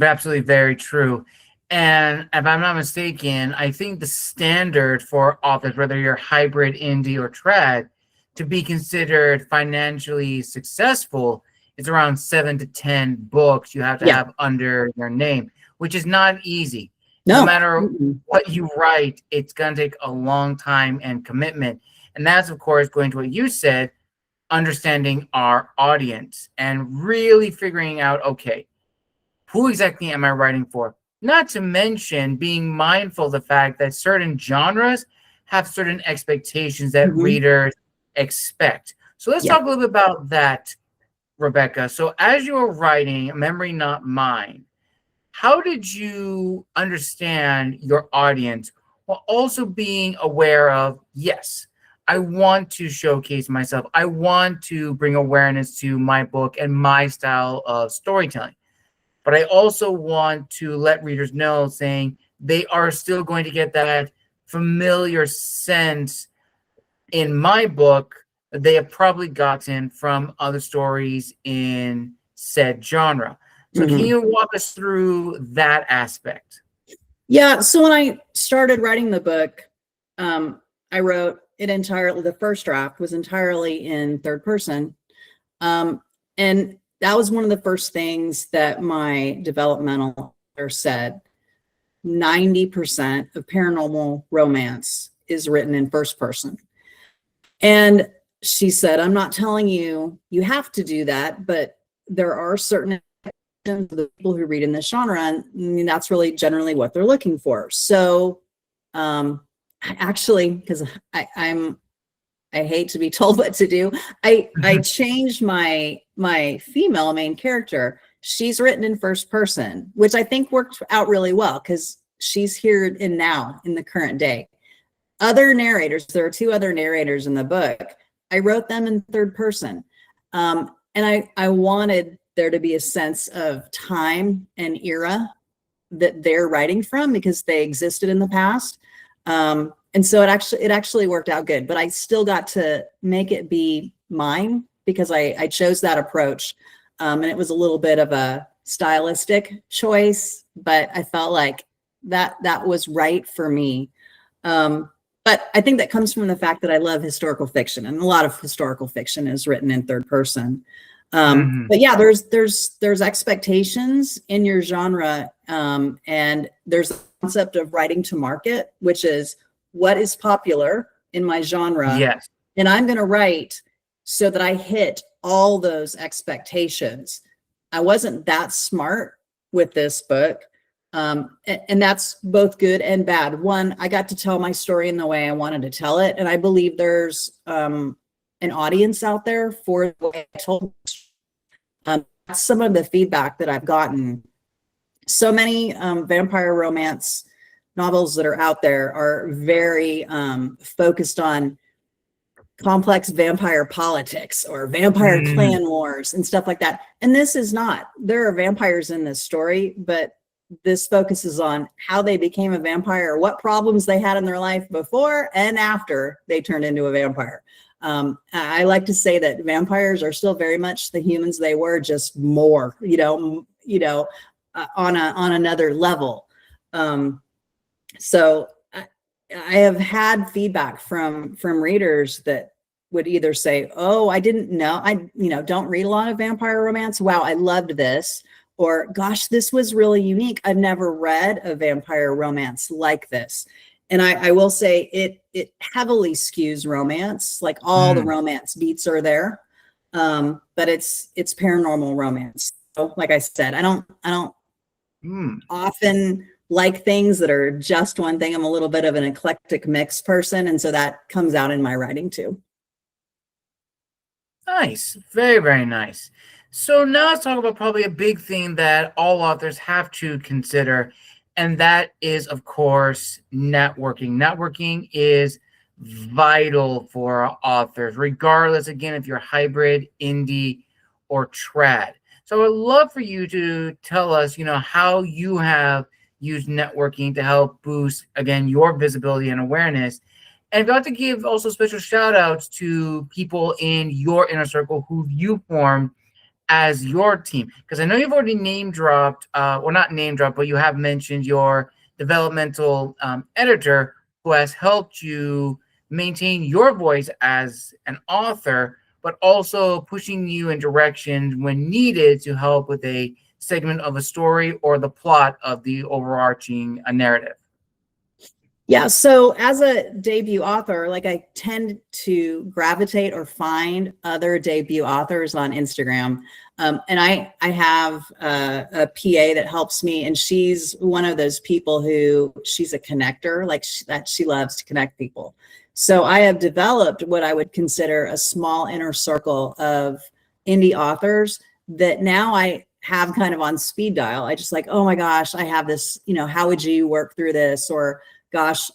Absolutely, very true. And if I'm not mistaken, I think the standard for authors, whether you're hybrid, indie, or trad, to be considered financially successful is around 7 to 10 books you have to have under your name, which is not easy. No matter what you write, it's going to take a long time and commitment. And that's, of course, going to what you said, understanding our audience and really figuring out, okay, who exactly am I writing for? Not to mention being mindful of the fact that certain genres have certain expectations that readers expect. So let's talk a little bit about that, Rebecca. So as you were writing Memory Not Mine, how did you understand your audience while also being aware of, yes, I want to showcase myself. I want to bring awareness to my book and my style of storytelling. But I also want to let readers know, saying they are still going to get that familiar sense in my book that they have probably gotten from other stories in said genre. So can you walk us through that aspect? Yeah. So when I started writing the book, I wrote it entirely, the first draft was entirely in third person. And that was one of the first things that my developmental editor said. 90% of paranormal romance is written in first person. And she said, I'm not telling you you have to do that, but there are certain of the people who read in this genre, and that's really generally what they're looking for. So actually, because I hate to be told what to do, I changed my female main character. She's written in first person, which I think worked out really well because she's here and now in the current day. Other narrators, there are 2 other narrators in the book. I wrote them in third person. And I wanted there to be a sense of time and era that they're writing from because they existed in the past. And so it actually worked out good, but I still got to make it be mine because I chose that approach. And it was a little bit of a stylistic choice, but I felt like that was right for me. But I think that comes from the fact that I love historical fiction, and a lot of historical fiction is written in third person. But yeah, there's expectations in your genre, and there's a concept of writing to market, which is what is popular in my genre. Yes. And I'm going to write so that I hit all those expectations. I wasn't that smart with this book. And that's both good and bad. One, I got to tell my story in the way I wanted to tell it. And I believe there's an audience out there for the way I told it. That's some of the feedback that I've gotten. So many vampire romance novels that are out there are very focused on complex vampire politics or vampire clan wars and stuff like that. And this is not. There are vampires in this story, but this focuses on how they became a vampire, what problems they had in their life before and after they turned into a vampire. I like to say that vampires are still very much the humans they were, just more, on another level. So I have had feedback from readers that would either say, oh, I didn't know, don't read a lot of vampire romance. Wow, I loved this. Or, gosh, this was really unique. I've never read a vampire romance like this. And I will say it heavily skews romance, like all the romance beats are there. But it's paranormal romance. So like I said, I don't often like things that are just one thing. I'm a little bit of an eclectic mix person. And so that comes out in my writing too. Nice. Very, very nice. So now let's talk about probably a big thing that all authors have to consider, and that is, of course, networking. Networking is vital for authors, regardless, again, if you're hybrid, indie, or trad. So I would love for you to tell us, how you have used networking to help boost, again, your visibility and awareness. And I'd like to give also special shout outs to people in your inner circle who you formed as your team. Because I know you've already name dropped, or not name dropped, but you have mentioned your developmental editor who has helped you maintain your voice as an author, but also pushing you in directions when needed to help with a segment of a story or the plot of the overarching narrative. Yeah, so as a debut author, like I tend to gravitate or find other debut authors on Instagram. And I have a PA that helps me, and she's one of those people who she's a connector, like that she loves to connect people. So I have developed what I would consider a small inner circle of indie authors that now I have kind of on speed dial. I just like, oh my gosh, I have this, how would you work through this? Or gosh,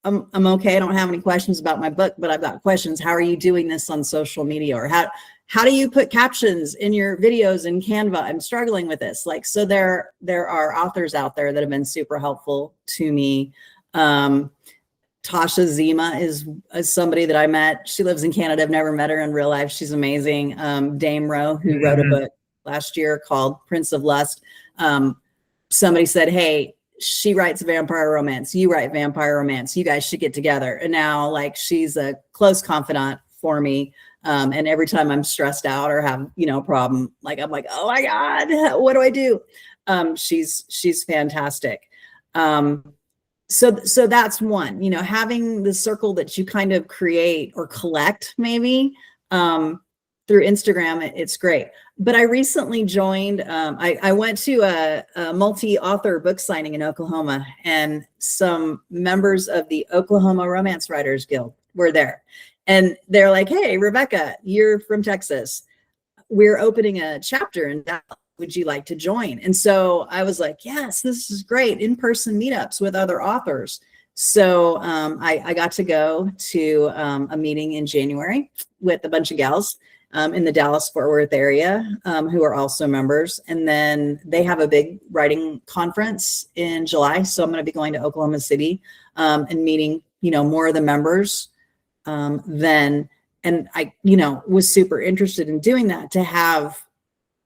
I'm okay. I don't have any questions about my book, but I've got questions. How are you doing this on social media? Or how do you put captions in your videos in Canva? I'm struggling with this. Like, so there are authors out there that have been super helpful to me. Tasha Zima is somebody that I met. She lives in Canada. I've never met her in real life. She's amazing. Dame Rowe, who wrote a book last year called Prince of Lust. Somebody said, hey, she writes vampire romance. You write vampire romance. You guys should get together. And now, like, she's a close confidant for me. And every time I'm stressed out or have, a problem, like, I'm like, oh my God, what do I do? She's fantastic. So that's one, having the circle that you kind of create or collect maybe through Instagram, it's great. But I recently joined, I went to a multi-author book signing in Oklahoma, and some members of the Oklahoma Romance Writers Guild were there. And they're like, hey, Rebecca, you're from Texas. We're opening a chapter in Dallas. Would you like to join? And so I was like, yes, this is great. In-person meetups with other authors. So I got to go to a meeting in January with a bunch of gals in the Dallas-Fort Worth area who are also members. And then they have a big writing conference in July. So I'm going to be going to Oklahoma City and meeting, more of the members then. And I, was super interested in doing that, to have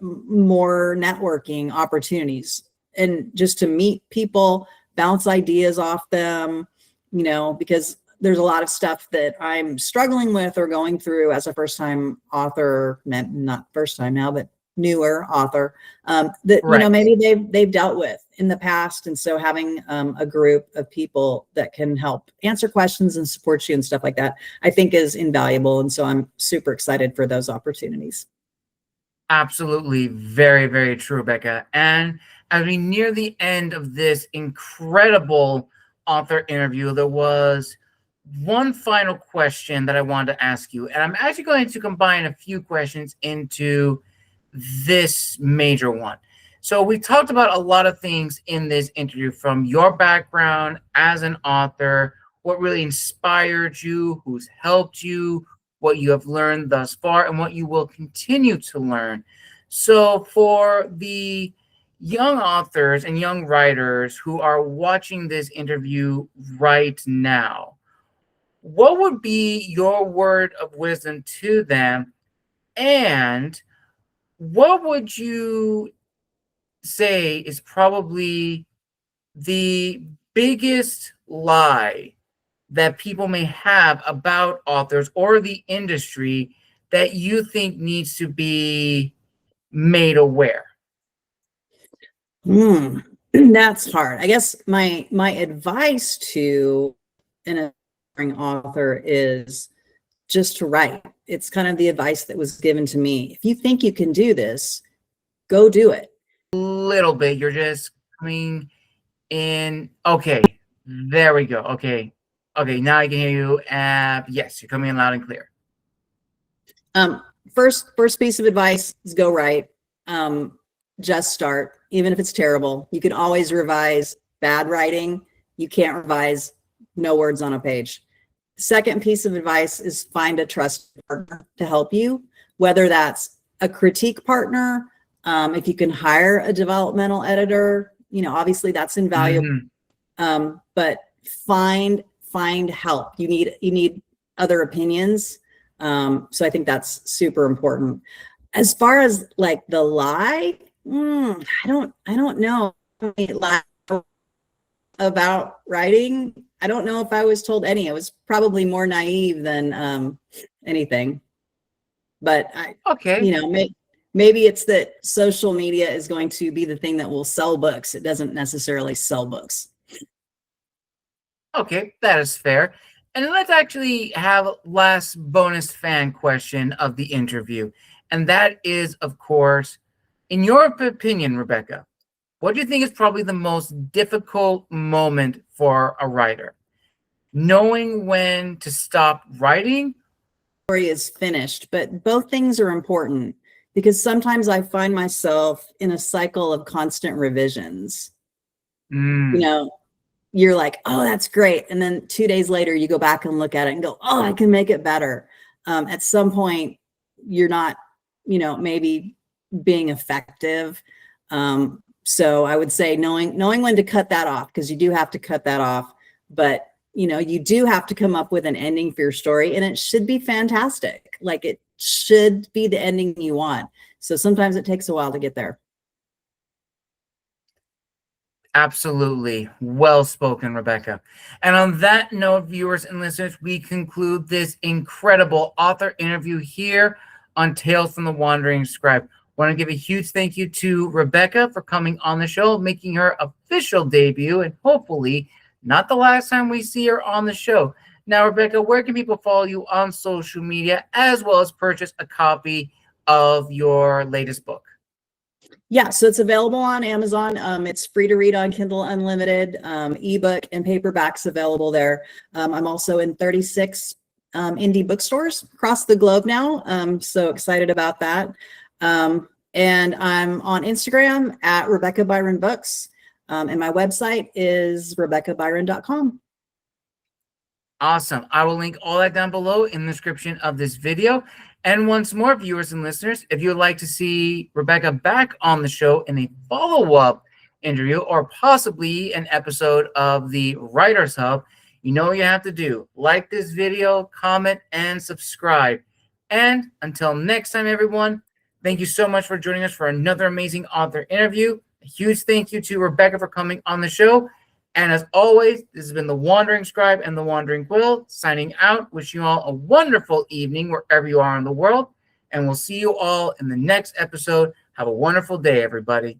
more networking opportunities and just to meet people, bounce ideas off them, because there's a lot of stuff that I'm struggling with or going through as a first-time author, not first time now, but newer author, that, Right. Maybe they've dealt with in the past. And so having a group of people that can help answer questions and support you and stuff like that, I think is invaluable. And so I'm super excited for those opportunities. Absolutely. Very, very true, Rebecca. And as we near the end of this incredible author interview, there was one final question that I wanted to ask you. And I'm actually going to combine a few questions into this major one. So we talked about a lot of things in this interview, from your background as an author, what really inspired you, who's helped you, what you have learned thus far, and what you will continue to learn. So for the young authors and young writers who are watching this interview right now, what would be your word of wisdom to them? And what would you say is probably the biggest lie that people may have about authors or the industry that you think needs to be made aware? That's hard. I guess my advice to an aspiring author is just to write. It's kind of the advice that was given to me. If you think you can do this, go do it. Little bit. You're just coming in. Okay, there we go. Okay, now I can hear you. Yes, you're coming in loud and clear. First piece of advice is go write. Just start, even if it's terrible. You can always revise bad writing. You can't revise no words on a page. Second piece of advice is find a trusted partner to help you, whether that's a critique partner. If you can hire a developmental editor, obviously that's invaluable. But find help. You need other opinions. So I think that's super important. As far as like the lie, I don't know about writing. I don't know if I was told any. I was probably more naive than anything. But maybe it's that social media is going to be the thing that will sell books. It doesn't necessarily sell books. Okay, that is fair. And let's actually have last bonus fan question of the interview. And that is, of course, in your opinion, Rebecca, what do you think is probably the most difficult moment for a writer? Knowing when to stop writing? Story is finished, but both things are important because sometimes I find myself in a cycle of constant revisions. You're like, oh, that's great. And then 2 days later, you go back and look at it and go, oh, I can make it better. At some point, you're not, maybe being effective. So I would say knowing when to cut that off, because you do have to cut that off. But, you do have to come up with an ending for your story, and it should be fantastic. Like it should be the ending you want. So sometimes it takes a while to get there. Absolutely. Well spoken, Rebecca. And on that note, viewers and listeners, we conclude this incredible author interview here on Tales from the Wandering Scribe. I want to give a huge thank you to Rebecca for coming on the show, making her official debut, and hopefully not the last time we see her on the show. Now, Rebecca, where can people follow you on social media as well as purchase a copy of your latest book? Yeah, so it's available on Amazon. It's free to read on Kindle Unlimited, ebook and paperbacks available there. I'm also in 36 indie bookstores across the globe now. So excited about that. And I'm on Instagram at Rebecca Byron Books. And my website is RebeccaByron.com. Awesome. I will link all that down below in the description of this video. And once more, viewers and listeners, if you would like to see Rebecca back on the show in a follow-up interview or possibly an episode of the Writers Hub, you know what you have to do. Like this video, comment, and subscribe. And until next time, everyone, thank you so much for joining us for another amazing author interview. A huge thank you to Rebecca for coming on the show. And as always, this has been the Wandering Scribe and the Wandering Quill signing out. Wish you all a wonderful evening wherever you are in the world. And we'll see you all in the next episode. Have a wonderful day, everybody.